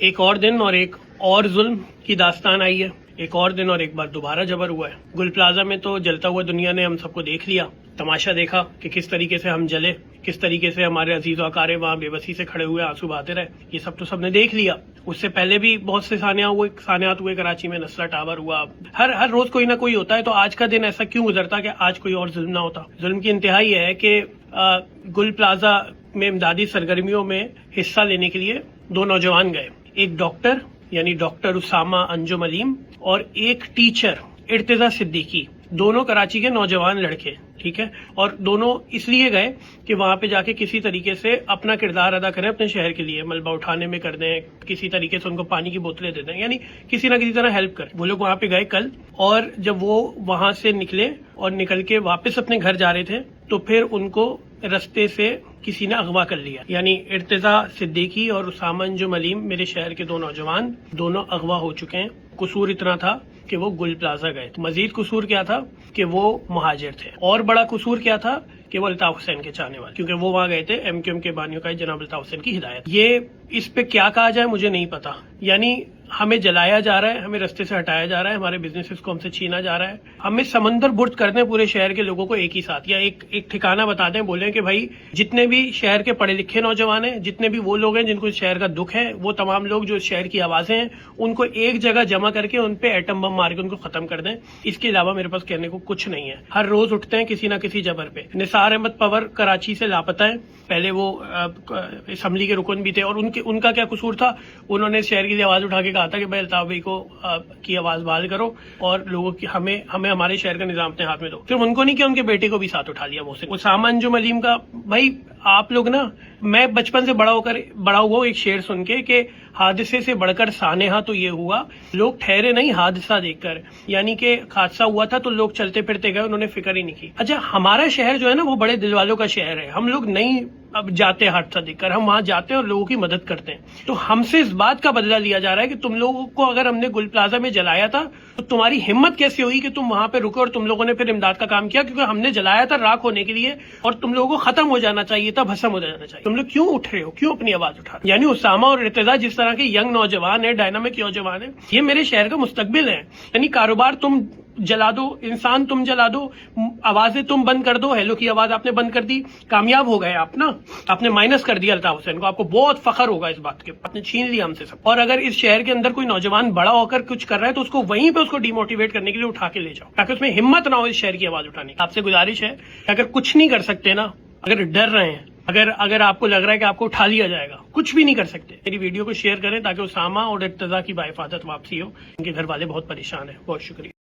ایک اور دن اور ایک اور ظلم کی داستان آئی ہے. ایک اور دن اور ایک بار دوبارہ جبر ہوا ہے. گل پلازا میں تو جلتا ہوا دنیا نے ہم سب کو دیکھ لیا, تماشا دیکھا کہ کس طریقے سے ہم جلے, کس طریقے سے ہمارے عزیز و اقارب وہاں بے بسی سے کھڑے ہوئے آنسو بہاتے رہے. یہ سب تو سب نے دیکھ لیا. اس سے پہلے بھی بہت سے سانحات ہوئے کراچی میں, نسلا ٹاور ہوا, ہر روز کوئی نہ کوئی ہوتا ہے. تو آج کا دن ایسا کیوں گزرتا کہ آج کوئی اور ظلم نہ ہوتا؟ ظلم کی انتہا یہ ہے کہ گل پلازا میں امدادی سرگرمیوں میں حصہ لینے کے لیے دو نوجوان گئے. ایک ڈاکٹر یعنی ڈاکٹر اسامہ انجم علیم اور ایک ٹیچر ارتضیٰ صدیقی, دونوں کراچی کے نوجوان لڑکے, ٹھیک ہے. اور دونوں اس لیے گئے کہ وہاں پہ جا کے کسی طریقے سے اپنا کردار ادا کریں اپنے شہر کے لیے, ملبہ اٹھانے میں کر دیں, کسی طریقے سے ان کو پانی کی بوتلیں دے دیں, یعنی کسی نہ کسی طرح ہیلپ کریں. وہ لوگ وہاں پہ گئے کل, اور جب وہ وہاں سے نکلے اور نکل کے واپس اپنے گھر جا رہے تھے تو پھر ان کو رستے سے کسی نے اغوا کر لیا. یعنی ارتضیٰ صدیقی اور اسامہ انجم علیم میرے شہر کے دو نوجوان, دونوں اغوا ہو چکے ہیں. قصور اتنا تھا کہ وہ گل پلازا گئے. مزید قصور کیا تھا کہ وہ مہاجر تھے, اور بڑا قصور کیا تھا کہ وہ الطاف حسین کے چاہنے والے, کیونکہ وہ وہاں گئے تھے ایم کیو ایم کے بانیوں کا جناب الطاف حسین کی ہدایت. یہ اس پہ کیا کہا جائے مجھے نہیں پتا. یعنی ہمیں جلایا جا رہا ہے, ہمیں رستے سے ہٹایا جا رہا ہے, ہمارے بزنسز کو ہم سے چھینا جا رہا ہے, ہمیں سمندر برد کر دیں پورے شہر کے لوگوں کو ایک ہی ساتھ, یا ایک ٹھکانہ بتا دیں, بولیں کہ بھائی جتنے بھی شہر کے پڑھے لکھے نوجوان ہیں, جتنے بھی وہ لوگ ہیں جن کو اس شہر کا دکھ ہے, وہ تمام لوگ جو اس شہر کی آوازیں ہیں ان کو ایک جگہ جمع کر کے ان پہ ایٹم بم مار کے ان کو ختم کر دیں. اس کے علاوہ میرے پاس کہنے کو کچھ نہیں ہے. ہر روز اٹھتے ہیں کسی نہ کسی جبر پہ. نثار احمد پور کراچی سے لاپتہ ہیں. پہلے وہ اسمبلی کے رکن بھی تھے, اور ان کا کیا قصور تھا؟ انہوں نے شہر کے لیے آواز اٹھا کے کہا تھا کہ بھائی الطاف بھائی کو کی آواز بحال کرو اور لوگوں کی ہمیں ہمارے شہر کا نظام اپنے ہاتھ میں دو. پھر ان کو نہیں کہ ان کے بیٹے کو بھی ساتھ اٹھا لیا. محسن اسامہ انجم علیم کا, بھائی آپ لوگ نا, میں بچپن سے بڑا ہوا ایک شعر سن کے کہ حادثے سے بڑھ کر سانحہ تو یہ ہوا, لوگ ٹھہرے نہیں حادثہ دیکھ کر. یعنی کہ حادثہ ہوا تھا تو لوگ چلتے پھرتے گئے, انہوں نے فکر ہی نہیں کی. اچھا, ہمارا شہر جو ہے نا وہ بڑے دل والوں کا شہر ہے. ہم لوگ نہیں اب جاتے حادثہ دیکھ کر, ہم وہاں جاتے ہیں اور لوگوں کی مدد کرتے ہیں. تو ہم سے اس بات کا بدلہ لیا جا رہا ہے کہ تم لوگوں کو اگر ہم نے گل پلازا میں جلایا تھا تو تمہاری ہمت کیسے ہوئی کہ تم وہاں پہ رکے اور تم لوگوں نے پھر امداد کا کام کیا, کیونکہ ہم نے جلایا تھا راکھ ہونے کے لیے اور تم لوگوں کو ختم ہو جانا چاہیے تھا, بھسم ہو جانا چاہیے. تم لوگ کیوں اٹھ رہے ہو, کیوں اپنی آواز اٹھا رہے ہو؟ یعنی اسامہ اور ارتضیٰ جس طرح کے ینگ نوجوان ہیں, ڈائنامک نوجوان ہیں, یہ میرے شہر کا مستقبل ہے. یعنی کاروبار تم جلا دو, انسان تم جلا دو, آوازیں تم بند کر دو. ہیلو کی آواز آپ نے بند کر دی, کامیاب ہو گئے آپ نا, آپ نے مائنس کر دیا الطاف حسین کو. آپ کو بہت فخر ہوگا اس بات کے, آپ نے چھین لیا ہم سے سب. اور اگر اس شہر کے اندر کوئی نوجوان بڑا ہو کر کچھ کر رہا ہے تو اس کو وہیں پہ اس کو ڈی موٹیویٹ کرنے کے لیے اٹھا کے لے جاؤ, تاکہ اس میں ہمت نہ ہو اس شہر کی آواز اٹھانے کی. آپ سے گزارش ہے کہ اگر کچھ نہیں کر سکتے نا, اگر ڈر رہے ہیں, اگر آپ کو لگ رہا ہے کہ آپ کو اٹھا لیا جائے گا, کچھ بھی نہیں کر سکتے, میری ویڈیو کو شیئر کریں تاکہ اسامہ اور ارتضیٰ کی باحفاظت واپسی ہو. ان کے گھر والے بہت پریشان ہیں. بہت شکریہ.